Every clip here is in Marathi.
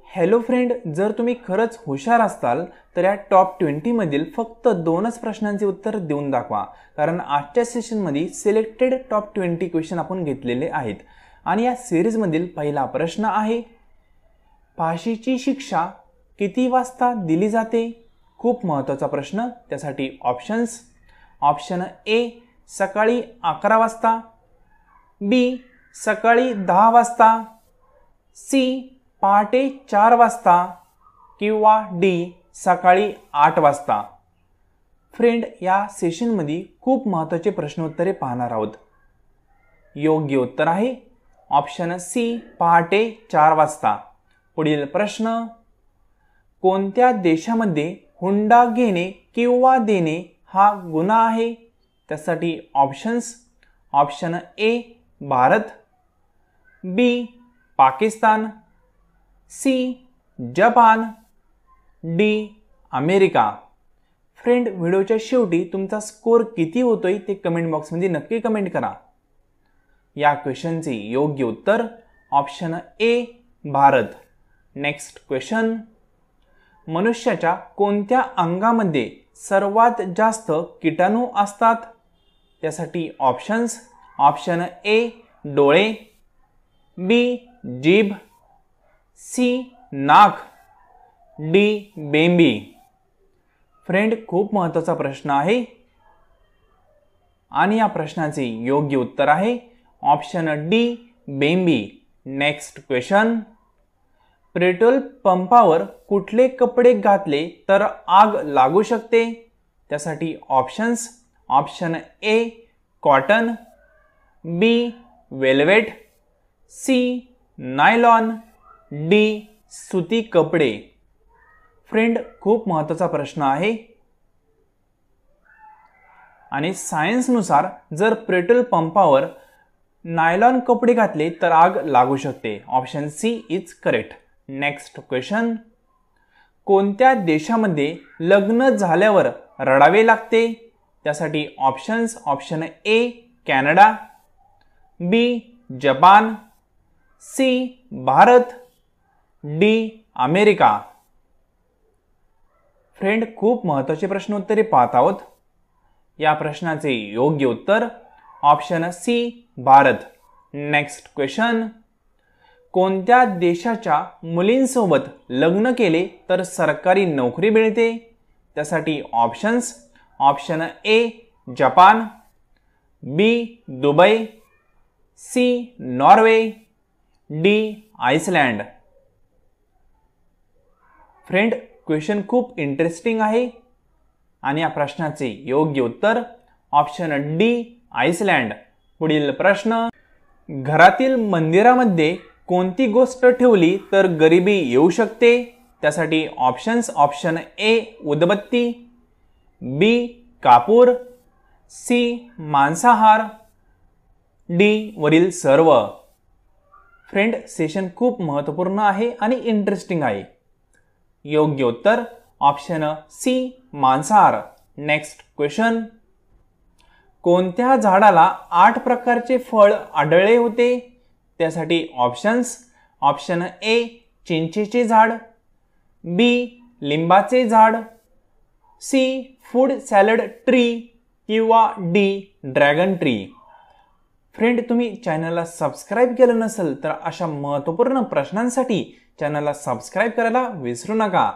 हॅलो फ्रेंड, जर तुम्ही खरंच हुशार असाल तर या टॉप 20 मधील फक्त 2च प्रश्नांचे उत्तर देऊन दाखवा. कारण आजच्या सेशनमध्ये सिलेक्टेड टॉप 20 क्वेश्चन आपण घेतलेले आहेत. आणि या सिरीज मधील पहिला प्रश्न आहे, फाशीची शिक्षा किती वाजता दिली जाते? खूप महत्त्वाचा प्रश्न. त्यासाठी ऑप्शन्स. ऑप्शन ए सकाळी 11 वाजता, बी सकाळी 10 वाजता, सी पहाटे 4 वाजता किंवा डी सकाळी 8 वाजता. फ्रेंड, या सेशनमध्ये खूप महत्त्वाचे प्रश्नोत्तरे पाहणार आहोत. योग्य उत्तर आहे ऑप्शन सी पहाटे 4 वाजता. पुढील प्रश्न, कोणत्या देशामध्ये हुंडा घेणे किंवा देणे हा गुन्हा आहे? त्यासाठी options. Option A Bharat, B Pakistan, C Japan, D America. Friend, व्हिडिओच्या शेवटी तुमचा स्कोर किती होतोय ते कमेंट बॉक्समध्ये नक्की कमेंट करा. या क्वेश्चनचे योग्य उत्तर option A Bharat. Next question, मनुष्याच्या कोणत्या अंगामध्ये सर्वात जास्त किटाणू असतात? त्यासाठी ऑप्शन्स. ऑप्शन ए डोळे, बी जीभ, सी नाक, डी बेंबी. फ्रेंड, खूप महत्त्वाचा प्रश्न आहे आणि या प्रश्नाचे योग्य उत्तर आहे ऑप्शन डी बेंबी. नेक्स्ट क्वेश्चन, पेट्रोल पंपावर कुठले कपडे घातले तर आग लागू शकते? त्यासाठी options. Option A cotton, B velvet, C nylon, D सुती कपडे. फ्रेंड, खूप महत्त्वाचा प्रश्न आहे आणि सायन्सनुसार जर पेट्रोल पंपावर नायलॉन कपडे घातले तर आग लागू शकते. Option C is correct. Next question, कोणत्या देशामध्ये लग्न झाल्यावर रडावे लागते? त्यासाठी options. Option A Canada, B Japan, C Bharat, D America. Friend, खूप महत्त्वाचे प्रश्नोत्तरे पाहत आहोत. या प्रश्नाचे योग्य उत्तर option C Bharat. Next question, कोणत्या देशाच्या मुलींसोबत लग्न केले तर सरकारी नोकरी मिळते? त्यासाठी options. Option A Japan, B Dubai, C Norway, D Iceland. Friend, question खूप इंटरेस्टिंग आहे आणि या प्रश्नाचे योग्य उत्तर ऑप्शन डी आइसलँड. पुढील प्रश्न, घरातील मंदिरामध्ये कोणती गोष्ट ठेवली तर गरिबी येऊ शकते? त्यासाठी ऑप्शन्स. ऑप्शन ए उदबत्ती, बी कापूर, सी मांसाहार, डी वरील सर्व. फ्रेंड, सेशन खूप महत्त्वपूर्ण आहे आणि इंटरेस्टिंग आहे. योग्य उत्तर ऑप्शन सी मांसाहार. नेक्स्ट क्वेश्चन, कोणत्या झाडाला 8 प्रकारचे फळ आढळले होते? त्यासाठी ऑप्शन्स. ऑप्शन ए चिंचेचे झाड, बी लिंबाचे झाड, सी फूड सॅलड ट्री किंवा डी ड्रॅगन ट्री. फ्रेंड, तुम्ही चॅनलला सबस्क्राईब केलं नसेल तर अशा महत्त्वपूर्ण प्रश्नांसाठी चॅनलला सबस्क्राईब करायला विसरू नका.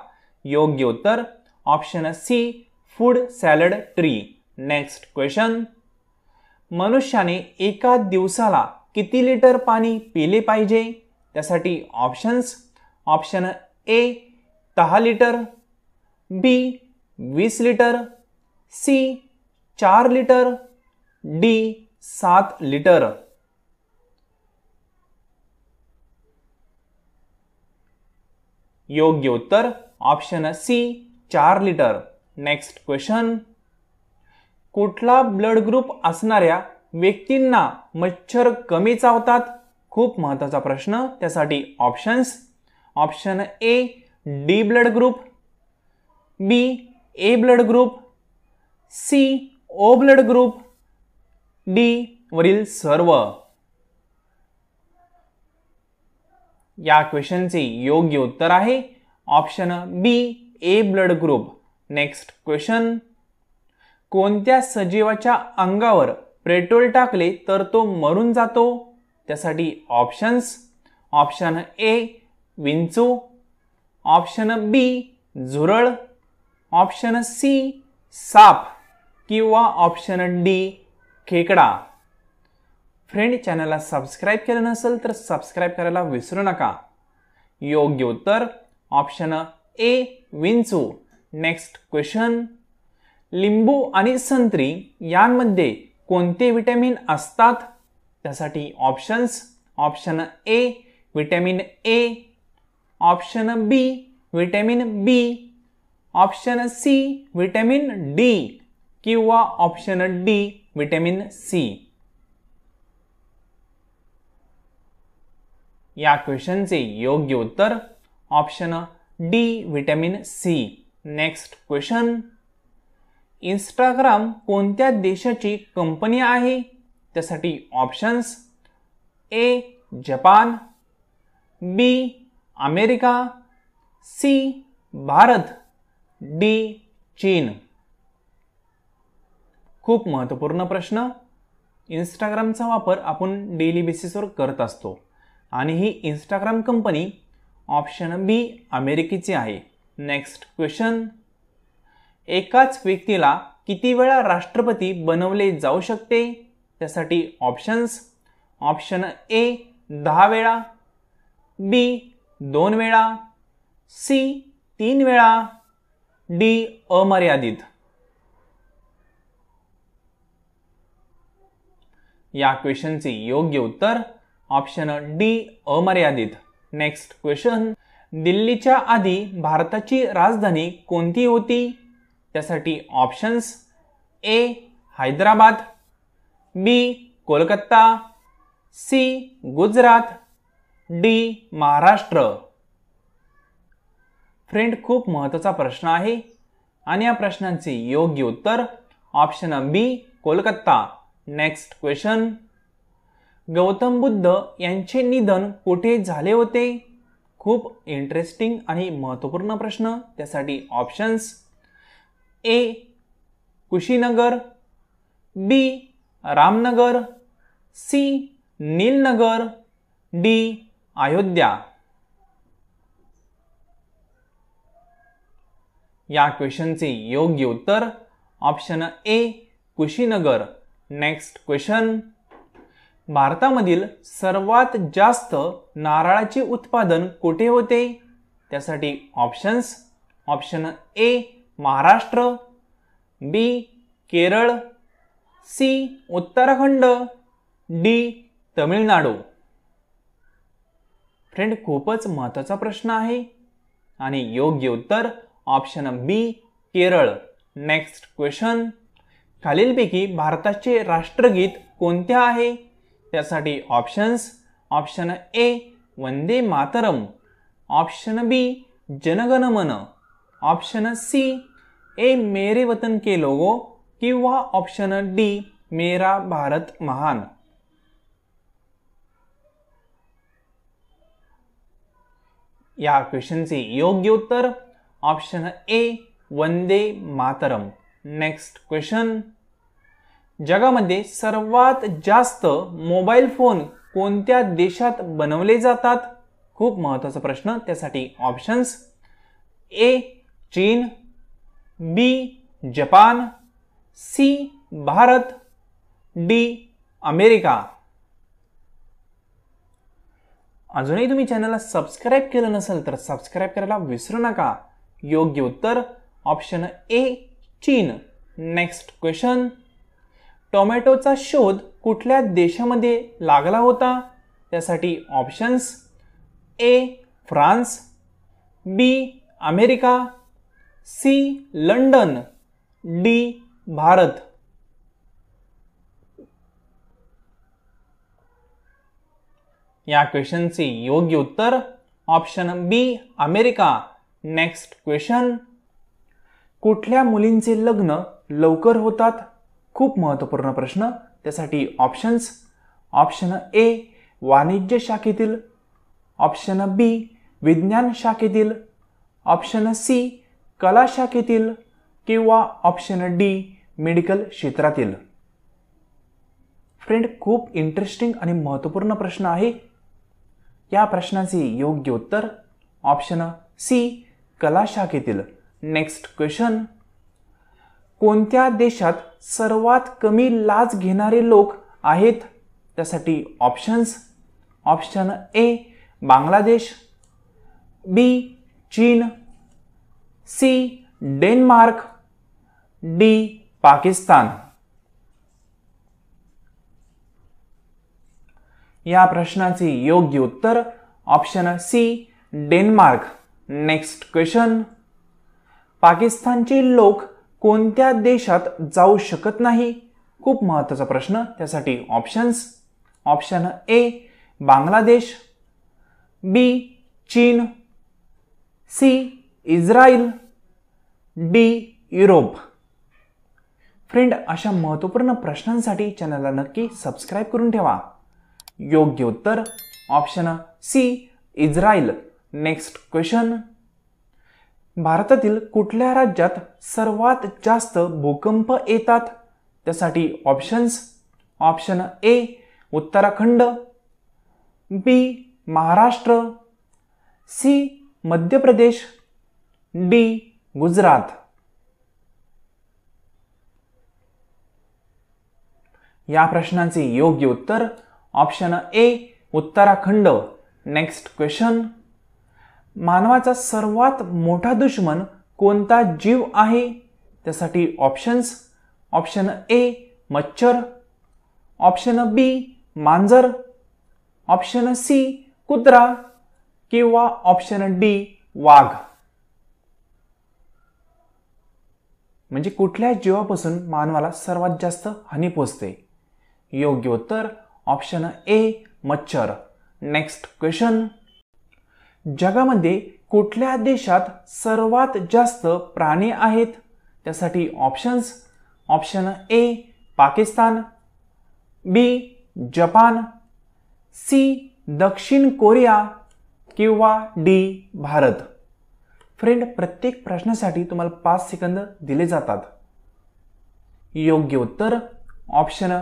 योग्य उत्तर option C food salad tree. Next question, मनुष्याने एका दिवसाला किती लिटर पाणी पिले पाहिजे? त्यासाठी options. Option A 10 litre, B 20 litre, C 4 litre, D 7 litre. योग्य उत्तर option C 4 litre. Next question, कुठला ब्लड ग्रुप असणाऱ्या व्यक्तींना मच्छर कमी चावतात? खूप महत्त्वाचा प्रश्न. त्यासाठी options. Option A D blood group, B A blood group, C O blood group, D वरील सर्व. या क्वेश्चनचे योग्य उत्तर आहे option B A blood group. Next question. कोणत्या सजीवाच्या अंगावर पेट्रोल टाकले तर तो मरून जातो? त्यासाठी ऑप्शन्स. ऑप्शन ए विंचू, ऑप्शन बी झुरळ, ऑप्शन सी साप किंवा ऑप्शन डी खेकडा. फ्रेंड, चॅनलला सबस्क्राईब केलं नसेल तर सबस्क्राईब करायला विसरू नका. योग्य उत्तर ऑप्शन ए विंचू. Next question. लिंबू आणि संत्री यांमध्ये कोणते विटॅमिन असतात? त्यासाठी options. Option A vitamin A, option B vitamin B, option C vitamin D किंवा ऑप्शन डी विटॅमिन सी. या क्वेश्चनचे योग्य उत्तर option D vitamin C. Next question. Instagram कोणत्या देशाची कंपनी आहे? त्यासाठी options. A Japan, B America, C Bharat, D चीन. खूप महत्त्वपूर्ण प्रश्न. इंस्टाग्रामचा वापर आपण डेली बेसिसवर करत असतो आणि ही इंस्टाग्राम कंपनी ऑप्शन बी अमेरिकेची आहे. Next question. एकाच व्यक्तीला किती वेळा राष्ट्रपती बनवले जाऊ शकते? त्यासाठी ऑप्शन्स. ऑप्शन ए 10 वेळा, बी 2 वेळा, सी 3 वेळा, डी अमर्यादित. या क्वेश्चनचे योग्य उत्तर ऑप्शन डी अमर्यादित. Next question. दिल्लीच्या आधी भारताची राजधानी कोणती होती? त्यासाठी options. A Hyderabad, B Kolkata, C Gujarat, D Maharashtra. Friend, खूप महत्त्वाचा प्रश्न आहे आणि या प्रश्नांचे योग्य उत्तर option B Kolkata. Next question. Gautam Buddha यांचे निधन कुठे झाले होते? खूप इंटरेस्टिंग आणि महत्त्वपूर्ण प्रश्न. त्यासाठी options. A Kushinagar, B Ramnagar, C Neelnagar, D Ayodhya. या क्वेश्चनचे योग्य उत्तर option A Kushinagar. Next question. भारतामधील सर्वात जास्त नारळाचे उत्पादन कुठे होते? त्यासाठी options. Option A Maharashtra, B Kerala, C Uttarakhand, D Tamil Nadu. Friend, खूपच महत्त्वाचा प्रश्न आहे आणि योग्य उत्तर option B Kerala. Next question. खालीलपैकी भारताचे राष्ट्रगीत कोणते आहे? त्यासाठी options. Option A Vande Mataram, option B Jana Gana Mana, option C ए मेरे वतन के लोगो किंवा ऑप्शन डी मेरा भारत महान. या क्वेश्चनचे योग्य उत्तर option A Vande Mataram. Next question. जगामध्ये सर्वात जास्त मोबाईल फोन कोणत्या देशात बनवले जातात? खूप महत्त्वाचा प्रश्न. त्यासाठी ऑप्शन्स. ए चीन, B Japan, C Bharat, D America. अजूनही तुम्ही चॅनलला सबस्क्राईब केलं नसेल तर सबस्क्राईब करायला विसरू नका. योग्य उत्तर ऑप्शन ए चीन. Next question. टोमॅटोचा शोध कुठल्या देशामध्ये लागला होता? त्यासाठी options. A France, B America, C London, D Bharat. या क्वेश्चनचे योग्य उत्तर option B America. Next question. कुठल्या मुलींचे लग्न लवकर होतात? खूप महत्त्वपूर्ण प्रश्न. त्यासाठी ऑप्शन्स. ऑप्शन ए वाणिज्य शाखेतील, ऑप्शन बी विज्ञान शाखेतील, ऑप्शन सी कला शाखेतील किंवा ऑप्शन डी मेडिकल क्षेत्रातील? फ्रेंड, खूप इंटरेस्टिंग आणि महत्त्वपूर्ण प्रश्न आहे. या प्रश्नाचे योग्य उत्तर ऑप्शन सी कला शाखेतील. Next question. कोणत्या देशात सर्वात कमी लाच घेणारे लोक आहेत? त्यासाठी options. Option A Bangladesh, B चीन, सी डेन्मार्क, डी पाकिस्तान. या प्रश्नाचे योग्य उत्तर option C Denmark. Next question. पाकिस्तानचे लोक कोणत्या देशात जाऊ शकत नाही? खूप महत्त्वाचा प्रश्न. त्यासाठी options. Option A Bangladesh, B चीन, C Israel, D Europe. Friend, अशा महत्त्वपूर्ण प्रश्नांसाठी चॅनलला नक्की सबस्क्राईब करून ठेवा. योग्य उत्तर option C Israel. Next question. भारतातील कुठल्या राज्यात सर्वात जास्त भूकंप येतात? त्यासाठी options. Option A Uttarakhand, B Maharashtra, C Madhya Pradesh, D Gujarat. या प्रश्नाचे योग्य उत्तर option A Uttarakhand. Next question. मानवाचा सर्वात मोठा दुश्मन कोणता जीव आहे? त्यासाठी ऑप्शन्स. ऑप्शन ए मच्छर, ऑप्शन बी मांजर, ऑप्शन सी कुत्रा किंवा ऑप्शन डी वाघ. म्हणजे कुठल्या जीवापासून मानवाला सर्वात जास्त हानी पोहोचते? योग्य उत्तर ऑप्शन ए मच्छर. Next question. जगामध्ये कुठल्या देशात सर्वात जास्त प्राणी आहेत? त्यासाठी options. Option A Pakistan, B Japan, C दक्षिण कोरिया किंवा डी भारत. फ्रेंड, प्रत्येक प्रश्नासाठी तुम्हाला 5 सेकंद दिले जातात. योग्य उत्तर option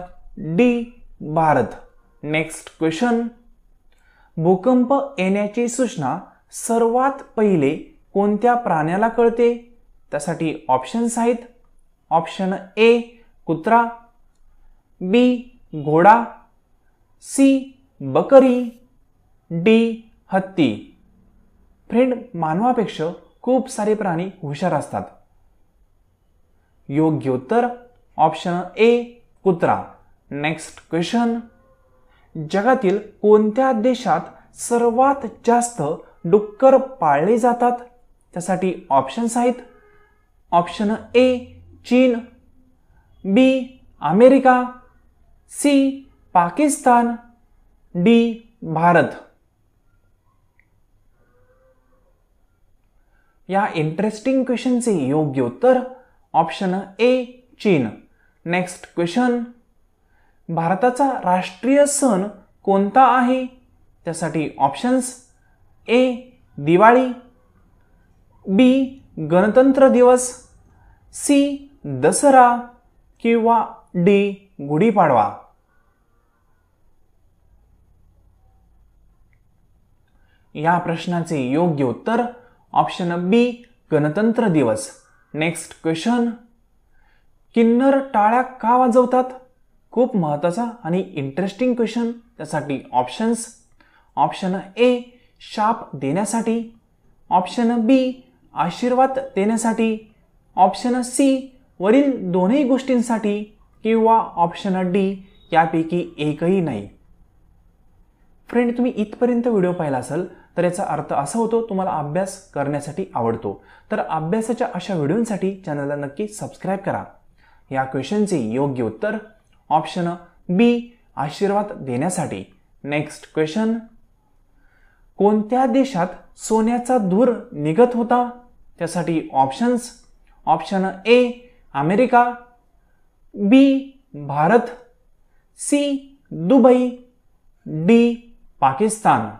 D Bharat. Next question. भूकंप येण्याची सूचना सर्वात पहिले कोणत्या प्राण्याला कळते? त्यासाठी ऑप्शन्स आहेत. ऑप्शन ए कुत्रा, बी घोडा, सी बकरी, डी हत्ती. फ्रेंड, मानवापेक्षा खूप सारे प्राणी हुशार असतात. योग्य उत्तर ऑप्शन ए कुत्रा. Next question. जगातील कोणत्या देशात सर्वात जास्त डुक्कर पाळले जातात? त्यासाठी ऑप्शन्स आहेत. ऑप्शन ए चीन, B America, C Pakistan, D Bharat. या इंटरेस्टिंग क्वेश्चनचे योग्य उत्तर ऑप्शन ए चीन. Next question. भारताचा राष्ट्रीय सण कोणता आहे? त्यासाठी ऑप्शन्स. ए दिवाळी, बी गणतंत्र दिवस, सी दसरा किंवा डी गुढीपाडवा. या प्रश्नाचे योग्य उत्तर ऑप्शन बी गणतंत्र दिवस. Next question. किन्नर टाळ्या का वाजवतात? खूप महत्त्वाचा आणि इंटरेस्टिंग क्वेश्चन. त्यासाठी ऑप्शन्स. ऑप्शन ए शाप देण्यासाठी, ऑप्शन बी आशीर्वाद देण्यासाठी, ऑप्शन सी वरील दोन्ही गोष्टींसाठी किंवा ऑप्शन डी यापैकी एकही नाही. फ्रेंड, तुम्ही इथपर्यंत व्हिडिओ पाहिला असेल तर याचा अर्थ असा होतो तुम्हाला अभ्यास करण्यासाठी आवडतो. तर अभ्यासाच्या अशा व्हिडिओंसाठी चॅनलला नक्की सबस्क्राईब करा. या क्वेश्चनचे योग्य उत्तर ऑप्शन बी आशीर्वाद देण्यासाठी. Next question. कोणत्या देशात सोन्याचा धूर निघत होता? त्यासाठी options. Option A America, B Bharat, C Dubai, D Pakistan.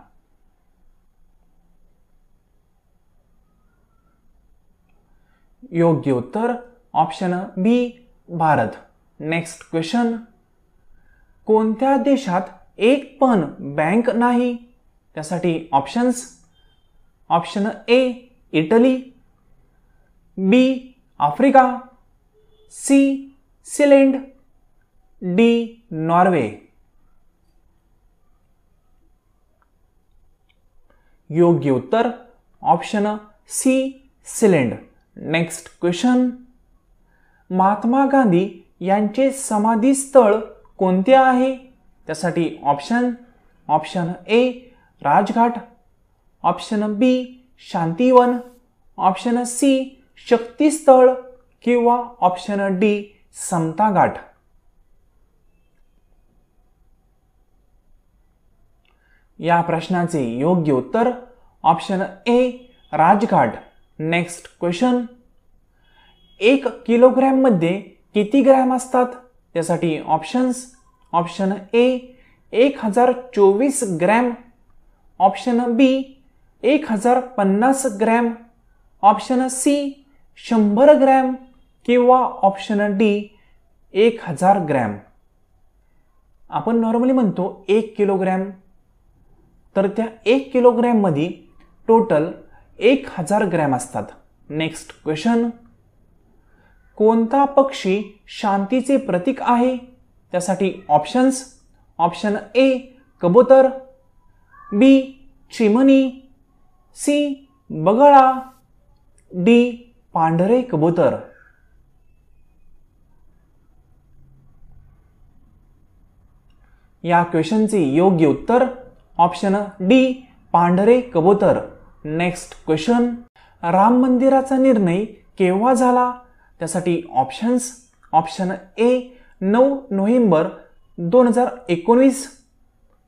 योग्य उत्तर option B Bharat. Next question. कोणत्या देशात एक पण बँक नाही? त्यासाठी options. Option A Italy, B Africa, C Sealand, D Norway. योग्य उत्तर option C Sealand. Next question. Mahatma Gandhi यांचे समाधी स्थळ कोणते आहे? त्यासाठी option. Option A Rajghat, option B Shantivan, option C Shakti Sthal किंवा ऑप्शन डी समता घाट. या प्रश्नाचे योग्य उत्तर option A Rajghat. Next question. 1 kilogram मध्ये किती ग्रॅम असतात? त्यासाठी options. Option A 1024 gram, option B 1050 gram, option C 100 gram किंवा ऑप्शन डी 1000 ग्रॅम. आपण नॉर्मली म्हणतो 1 किलोग्रॅम, तर त्या 1 किलोग्रॅम मध्ये टोटल 1000 ग्रॅम असतात. Next question. कोणता पक्षी शांतीचे प्रतीक आहे? त्यासाठी ऑप्शन्स. ऑप्शन ए कबूतर, बी चिमणी, सी बगळा, डी पांढरे कबूतर. या क्वेश्चनचे योग्य उत्तर ऑप्शन डी पांढरे कबूतर. Next question. राम मंदिराचा निर्णय केव्हा झाला? त्यासाठी options. Option A 9 November 2019,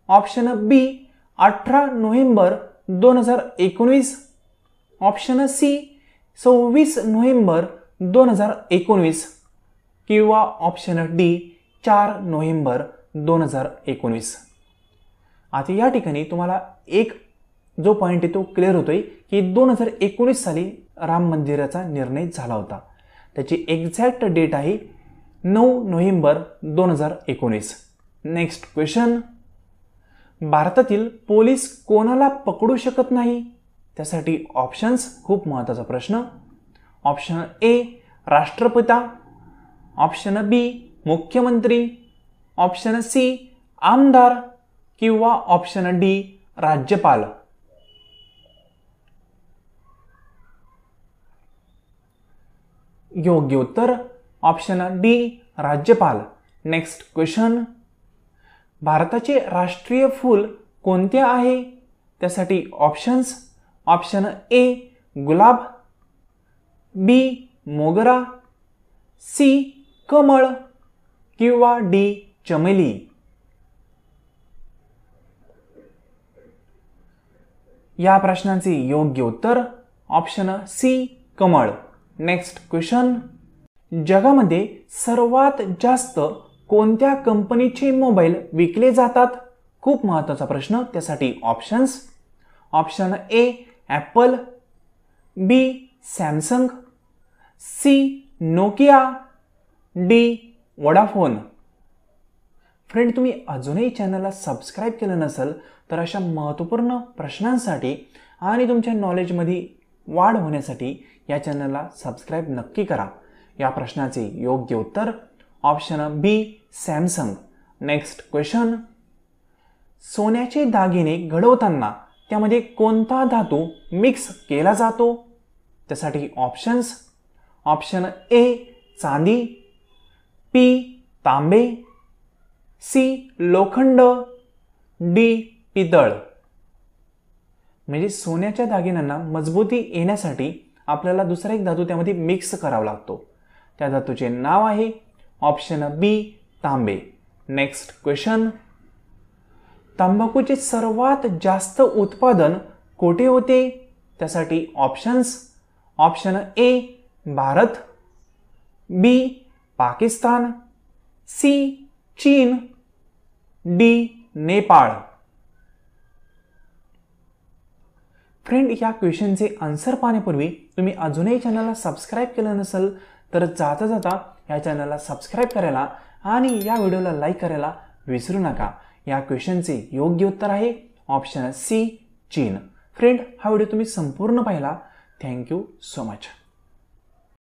option B 18 November 2019, option C 26 November 2019 किंवा ऑप्शन डी 4 नोव्हेंबर 2019. आता या ठिकाणी तुम्हाला एक जो पॉइंट आहे तो क्लिअर होतोय की 2019 साली राम मंदिराचा निर्णय झाला होता. त्याची एक्झॅक्ट डेट आहे 9 नोव्हेंबर 2019. Next question. भारतातील पोलीस कोणाला पकडू शकत नाही? त्यासाठी ऑप्शन्स. खूप महत्त्वाचा प्रश्न. ऑप्शन ए राष्ट्रपिता, ऑप्शन बी मुख्यमंत्री, ऑप्शन सी आमदार किंवा ऑप्शन डी राज्यपाल. योग्य उत्तर ऑप्शन डी राज्यपाल. Next question. भारताचे राष्ट्रीय फूल कोणते आहे? त्यासाठी ऑप्शन्स. ऑप्शन ए गुलाब, बी मोगरा, सी कमळ किंवा डी चमेली. या प्रश्नाचे योग्य उत्तर ऑप्शन सी कमळ. Next question. जगामध्ये सर्वात जास्त कोणत्या कंपनीचे मोबाईल विकले जातात? खूप महत्त्वाचा प्रश्न. त्यासाठी options. Option A Apple, B Samsung, C Nokia, D Vodafone. Friend, तुम्ही अजूनही चॅनलला सबस्क्राईब केलं नसेल तर अशा महत्त्वपूर्ण प्रश्नांसाठी आणि तुमच्या नॉलेजमध्ये वाढ होण्यासाठी या चॅनलला सबस्क्राईब नक्की करा. या प्रश्नाचे योग्य उत्तर ऑप्शन बी सॅमसंग. Next question. सोन्याचे दागिने घडवताना त्यामध्ये कोणता धातू मिक्स केला जातो? त्यासाठी ऑप्शन्स. ऑप्शन ए चांदी, पी तांबे, सी लोखंड, डी पितळ. म्हणजे सोन्याच्या दागिन्यांना मजबूती येण्यासाठी आपल्याला दुसरा एक धातू त्यामध्ये मिक्स करावा लागतो. त्या धातूचे नाव आहे ऑप्शन बी तांबे. Next question. तंबाखूचे सर्वात जास्त उत्पादन कोठे होते? त्यासाठी options. Option A Bharat, B Pakistan, C चीन, डी नेपाळ. फ्रेंड, या क्वेश्चनचे आन्सर पाहण्यापूर्वी तुम्ही अजूनही चॅनलला सबस्क्राईब केलं नसेल तर जाता जाता या चॅनलला सबस्क्राईब करायला आणि या व्हिडिओला लाईक करायला विसरू नका. या क्वेश्चनचे योग्य उत्तर आहे ऑप्शन सी, चीन. फ्रेंड, हा व्हिडिओ तुम्ही संपूर्ण पाहिला. Thank you so much.